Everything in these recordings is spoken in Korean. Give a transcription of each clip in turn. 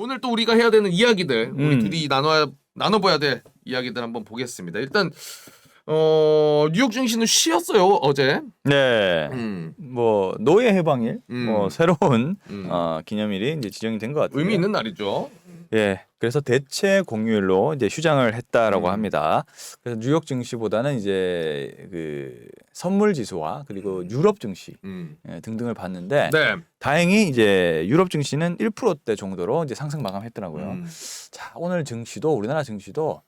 오늘 또 우리가 해야 되는 이야기들, 우리 둘이 나눠봐야 될 이야기들 한번 보겠습니다. 일단 뉴욕 증시는 쉬었어요 어제. 네. 뭐 노예 해방일, 뭐 새로운 기념일이 이제 지정이 된 것 같아요. 의미 있는 날이죠. 예. 그래서 대체 공휴일로 이제 휴장을 했다라고 합니다. 그래서 뉴욕 증시보다는 이제 그 선물 지수와 그리고 유럽 증시 예, 등등을 봤는데 네. 다행히 이제 유럽 증시는 1%대 정도로 이제 상승 마감했더라고요. 자, 오늘 증시도 우리나라 증시도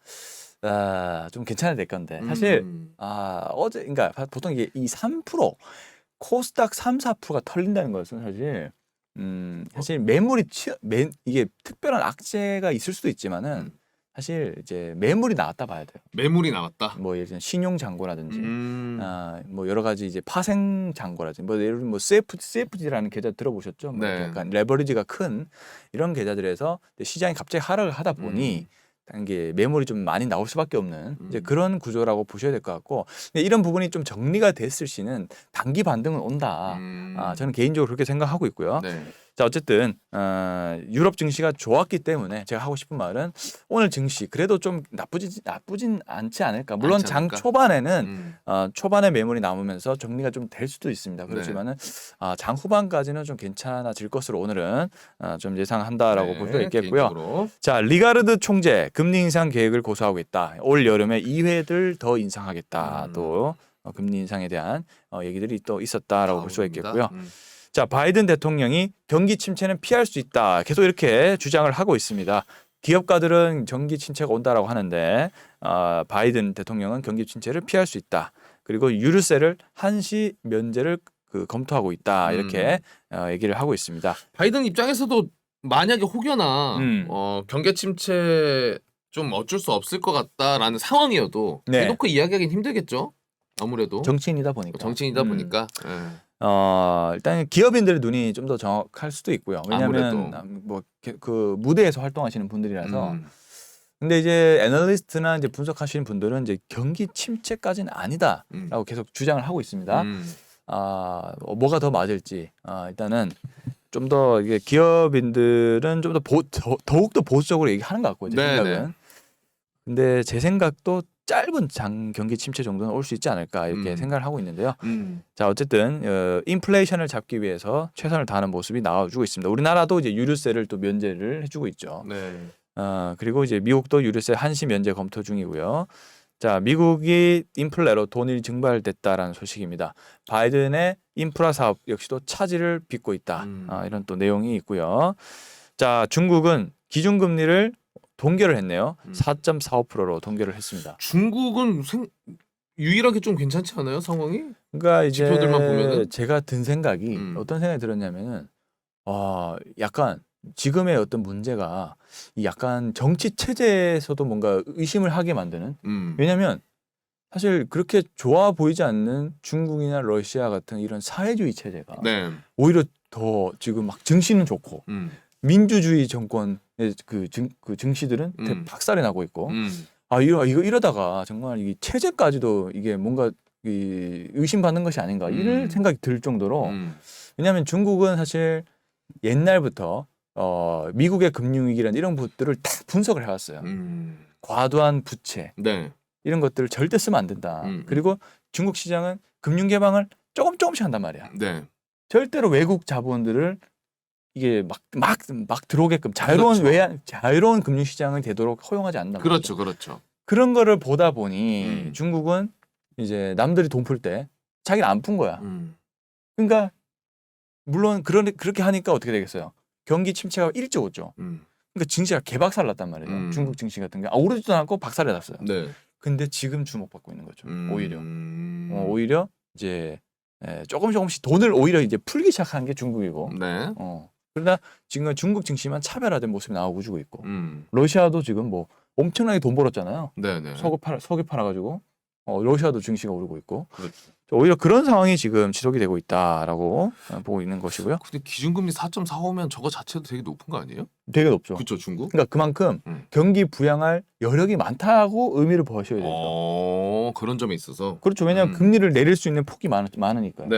좀 괜찮아야 될 건데 사실 어제 그러니까 보통 이게 이 3% 코스닥 3, 4%가 털린다는 것은 사실 매물이 이게 특별한 악재가 있을 수도 있지만은 사실 이제 매물이 나왔다 봐야 돼요. 매물이 나왔다. 뭐 예를 들면 신용 잔고라든지 뭐 여러 가지 이제 파생 잔고라든지 뭐 예를 들면 뭐 CFD라는 계좌 들어보셨죠? 뭐 네. 약간 레버리지가 큰 이런 계좌들에서 시장이 갑자기 하락을 하다 보니 이게 매물이 좀 많이 나올 수밖에 없는 이제 그런 구조라고 보셔야 될 것 같고, 근데 이런 부분이 좀 정리가 됐을 시는 단기 반등은 온다. 저는 개인적으로 그렇게 생각하고 있고요. 네. 자, 어쨌든 유럽 증시가 좋았기 때문에 제가 하고 싶은 말은 오늘 증시 그래도 좀 나쁘진 않지 않을까. 물론 않지 않을까? 장 초반에는 초반에 매물이 남으면서 정리가 좀 될 수도 있습니다. 그렇지만은 장 후반까지는 좀 괜찮아질 것으로 오늘은 좀 예상한다라고 볼 수 있겠고요. 개인적으로. 자, 리가르드 총재 금리 인상 계획을 고수하고 있다. 올 여름에 2회를 더 인상하겠다. 또 금리 인상에 대한 얘기들이 또 있었다라고 볼 수가 있겠고요. 자, 바이든 대통령이 경기 침체는 피할 수 있다. 계속 이렇게 주장을 하고 있습니다. 기업가들은 경기 침체가 온다라고 하는데 바이든 대통령은 경기 침체를 피할 수 있다. 그리고 유류세를 한시 면제를 검토하고 있다. 이렇게 얘기를 하고 있습니다. 바이든 입장에서도 만약에 혹여나 경기 침체 좀 어쩔 수 없을 것 같다라는 상황이어도 네. 대놓고 이야기하기는 힘들겠죠. 아무래도 정치인이다 보니까. 일단 기업인들의 눈이 좀 더 정확할 수도 있고요. 왜냐하면 뭐 그 무대에서 활동하시는 분들이라서. 근데 이제 애널리스트나 이제 분석하시는 분들은 이제 경기 침체까지는 아니다라고 계속 주장을 하고 있습니다. 뭐가 더 맞을지 일단은 좀 더 이게 기업인들은 좀 더 더욱더 보수적으로 얘기하는 것 같고요. 제 생각은. 근데 제 생각도 짧은 경기 침체 정도는 올 수 있지 않을까 이렇게 생각을 하고 있는데요. 자, 어쨌든 인플레이션을 잡기 위해서 최선을 다하는 모습이 나와주고 있습니다. 우리나라도 이제 유류세를 또 면제를 해주고 있죠. 네. 그리고 이제 미국도 유류세 한시 면제 검토 중이고요. 자, 미국이 인플레로 돈이 증발됐다라는 소식입니다. 바이든의 인프라 사업 역시도 차질을 빚고 있다. 이런 또 내용이 있고요. 자, 중국은 기준금리를 동결을 했네요. 4.45%로 동결을 했습니다. 중국은 유일하게 좀 괜찮지 않아요, 상황이? 그러니까 이제 지표들만 보면은? 제가 든 생각이 어떤 생각이 들었냐면은 약간 지금의 어떤 문제가 이 약간 정치 체제에서도 뭔가 의심을 하게 만드는. 왜냐하면 사실 그렇게 좋아 보이지 않는 중국이나 러시아 같은 이런 사회주의 체제가 오히려 더 지금 막 증시는 좋고 민주주의 정권의 그 증시들은 박살이 나고 있고 이러다가 정말 이 체제까지도 이게 뭔가 의심받는 것이 아닌가 이런 생각이 들 정도로. 왜냐하면 중국은 사실 옛날부터 미국의 금융위기란 이런 것들을 다 분석을 해왔어요. 과도한 부채 이런 것들을 절대 쓰면 안 된다. 그리고 중국 시장은 금융 개방을 조금씩 한단 말이야. 절대로 외국 자본들을 이게 막 들어오게끔 자유로운 금융 시장을 되도록 허용하지 않는다. 그렇죠. 그런 거를 보다 보니 중국은 이제 남들이 돈 풀 때 자기는 안 푼 거야. 그러니까 물론 그렇게 하니까 어떻게 되겠어요? 경기 침체가 일찍 오죠. 그러니까 증시가 개박살 났단 말이에요. 중국 증시 같은 게 오르지도 않고 박살이 났어요. 근데 지금 주목받고 있는 거죠. 오히려 이제 조금씩 돈을 오히려 이제 풀기 시작한 게 중국이고. 그러나 지금 중국 증시만 차별화된 모습이 나오고 있고. 러시아도 지금 뭐 엄청나게 돈 벌었잖아요. 석유 팔아가지고 러시아도 증시가 오르고 있고. 오히려 그런 상황이 지금 지속이 되고 있다라고 보고 있는 것이고요. 근데 기준금리 4.45면 저거 자체도 되게 높은 거 아니에요? 되게 높죠. 그렇죠, 중국. 그러니까 그만큼 경기 부양할 여력이 많다고 의미를 보셔야 되죠. 그런 점에 있어서. 그렇죠. 왜냐하면 금리를 내릴 수 있는 폭이 많으니까요.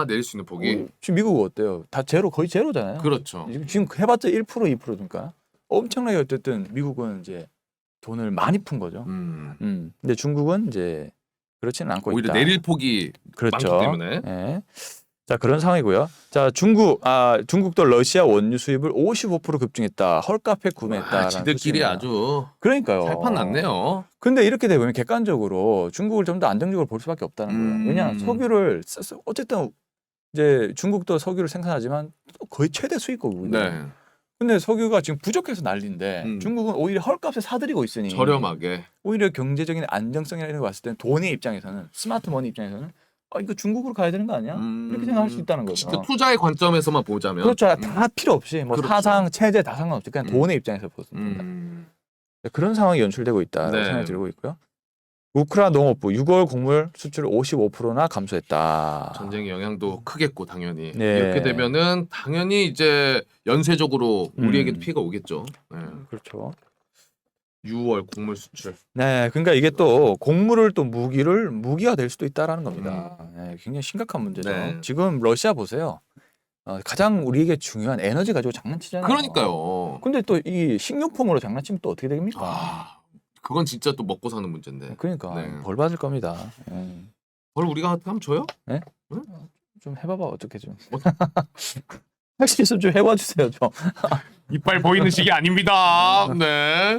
내릴 수 있는 폭이. 지금 미국은 어때요? 다 거의 제로잖아요. 그렇죠. 지금 해봤자 1% 2%니까. 엄청나게 어쨌든 미국은 이제 돈을 많이 푼 거죠. 근데 중국은 이제 그렇지는 않고 오히려 있다. 내릴 폭이 그렇죠. 많기 때문에. 예. 자 그런 상황이고요. 자 중국도 러시아 원유 수입을 55% 급증했다. 헐값에 구매했다라는 지들끼리 소식입니다. 아주 그러니까요. 살판 났네요. 근데 이렇게 되면 객관적으로 중국을 좀 더 안정적으로 볼 수밖에 없다는 거예요. 왜냐 석유를 어쨌든 이제 중국도 석유를 생산하지만 거의 최대 수입국이거든요. 네. 근데 석유가 지금 부족해서 난리인데 중국은 오히려 헐값에 사들이고 있으니 저렴하게. 오히려 경제적인 안정성이나 이런 거 봤을 때는 돈의 입장에서는 스마트머니 입장에서는 이거 중국으로 가야 되는 거 아니야? 이렇게 생각할 수 있다는 거죠. 진짜 투자의 관점에서만 보자면. 그렇죠. 다 필요 없이 뭐 그렇죠. 사상, 체제 다 상관없이 그냥 돈의 입장에서 보습니다. 그런 상황이 연출되고 있다고 네. 생각이 들고 있고요. 우크라이나 농업부 6월 곡물 수출 55%나 감소했다. 전쟁의 영향도 크겠고 당연히. 네. 이렇게 되면은 당연히 이제 연쇄적으로 우리에게도 피해가 오겠죠. 네. 그렇죠. 6월 곡물 수출. 네, 그러니까 이게 또 곡물을 또 무기화 될 수도 있다라는 겁니다. 네, 굉장히 심각한 문제죠. 네. 지금 러시아 보세요. 가장 우리에게 중요한 에너지 가지고 장난치잖아요. 그러니까요. 근데 또 이 식료품으로 장난치면 또 어떻게 됩니까? 그건 진짜 또 먹고 사는 문제인데. 그러니까 네. 벌 받을 겁니다. 그걸 우리가 하면 줘요? 좀 해봐봐 어떻게 좀. 할 수 있으면 좀 해봐 주세요 좀. 이빨 보이는 시기 아닙니다. 네.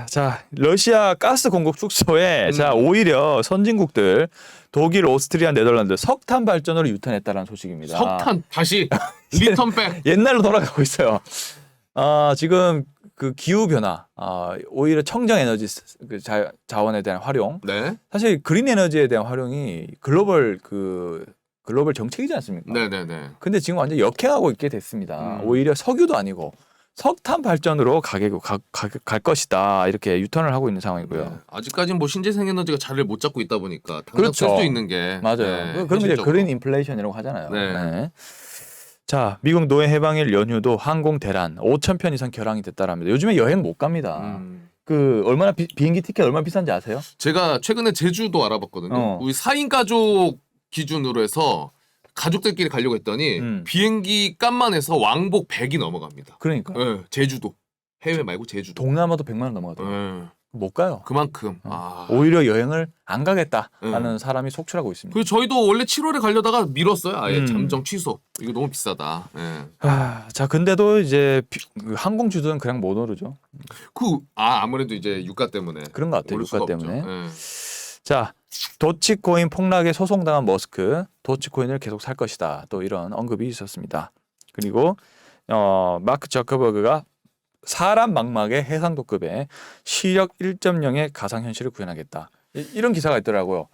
자 러시아 가스 공급 축소에 자 오히려 선진국들 독일, 오스트리아, 네덜란드 석탄 발전으로 유턴했다라는 소식입니다. 석탄 다시 리턴백. 옛날로 돌아가고 있어요. 지금 그 기후 변화, 오히려 청정 에너지 자원에 대한 활용. 네. 사실 그린 에너지에 대한 활용이 글로벌 정책이지 않습니까? 네네네. 근데 지금 완전 역행하고 있게 됐습니다. 오히려 석유도 아니고 석탄 발전으로 갈 것이다 이렇게 유턴을 하고 있는 상황이고요. 네. 아직까지는 뭐 신재생 에너지가 자리를 못 잡고 있다 보니까 당장 그렇죠. 쓸 수 있는 게 맞아요. 네, 그럼 이제 현실적으로. 그린 인플레이션이라고 하잖아요. 네. 자, 미국 노예 해방일 연휴도 항공 대란 5,000편 이상 결항이 됐다랍니다. 요즘에 여행 못 갑니다. 그 얼마나 비행기 티켓 얼마나 비싼지 아세요? 제가 최근에 제주도 알아봤거든요. 우리 4인 가족 기준으로 해서 가족들끼리 가려고 했더니 비행기 값만 해서 왕복 100이 넘어갑니다. 그러니까. 네, 제주도. 해외 말고 제주도. 동남아도 100만 원 넘어가더라고요. 네. 못 가요. 그만큼. 오히려 여행을 안 가겠다라는 사람이 속출하고 있습니다. 그리고 저희도 원래 7월에 가려다가 미뤘어요. 아예 잠정 취소. 이거 너무 비싸다. 네. 자, 근데도 이제 항공주들은 그냥 못 오르죠. 아무래도 이제 유가 때문에. 그런 것 같아요. 오를 유가 수가 때문에. 없죠. 네. 자, 도치코인 폭락에 소송당한 머스크, 도치코인을 계속 살 것이다. 또 이런 언급이 있었습니다. 그리고 마크 저커버그가 사람 망막의 해상도급의 시력 1.0의 가상현실을 구현하겠다. 이런 기사가 있더라고요.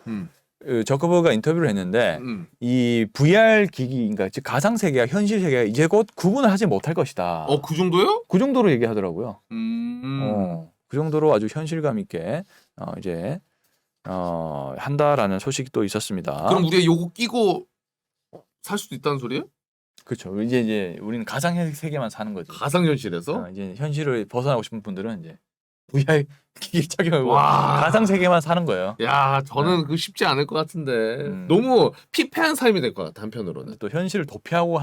저커버그가 인터뷰를 했는데 이 VR 기기인가 즉 가상 세계와 현실 세계가 이제 곧 구분을 하지 못할 것이다. 그 정도요? 그 정도로 얘기하더라고요. 그 정도로 아주 현실감 있게 이제 한다라는 소식이 또 있었습니다. 그럼 우리가 요거 끼고 살 수도 있다는 소리예요? 그렇죠. 이제 우리는 가상 세계만 사는 거지. 가상현실에서? 이제 현실을 벗어나고 싶은 분들은 이제 VR 기기 착용하고 와. 가상 세계만 사는 거예요. 야, 저는 그 쉽지 않을 것 같은데 너무 피폐한 삶이 될 것 같아 한편으로는. 또 현실을 도피하고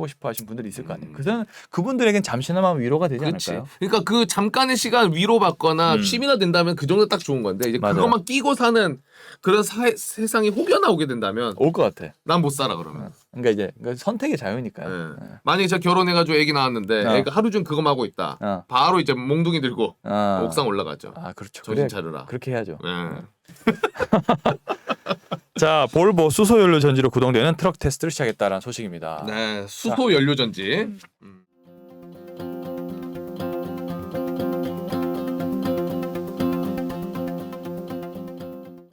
싶어 하신 분들이 있을 거 아니에요. 그래서 그분들에겐 잠시나마 위로가 되지 그렇지. 않을까요? 그러니까 그 잠깐의 시간 위로받거나 취미가 된다면 그 정도 딱 좋은 건데 이제 맞아요. 그것만 끼고 사는 그런 세상이 혹여나 오게 된다면 올 것 같아. 난 못 살아 그러면. 그러니까 선택의 자유니까요. 네. 만약에 제가 결혼해가지고 애기 낳았는데 애가 하루 중 그거만 하고 있다. 바로 이제 몽둥이 들고 옥상 올라가죠. 그렇죠. 정신 차려라. 그렇게 해야죠. 네. 자, 볼보 수소 연료 전지로 구동되는 트럭 테스트를 시작했다라는 소식입니다. 네, 수소 연료 전지.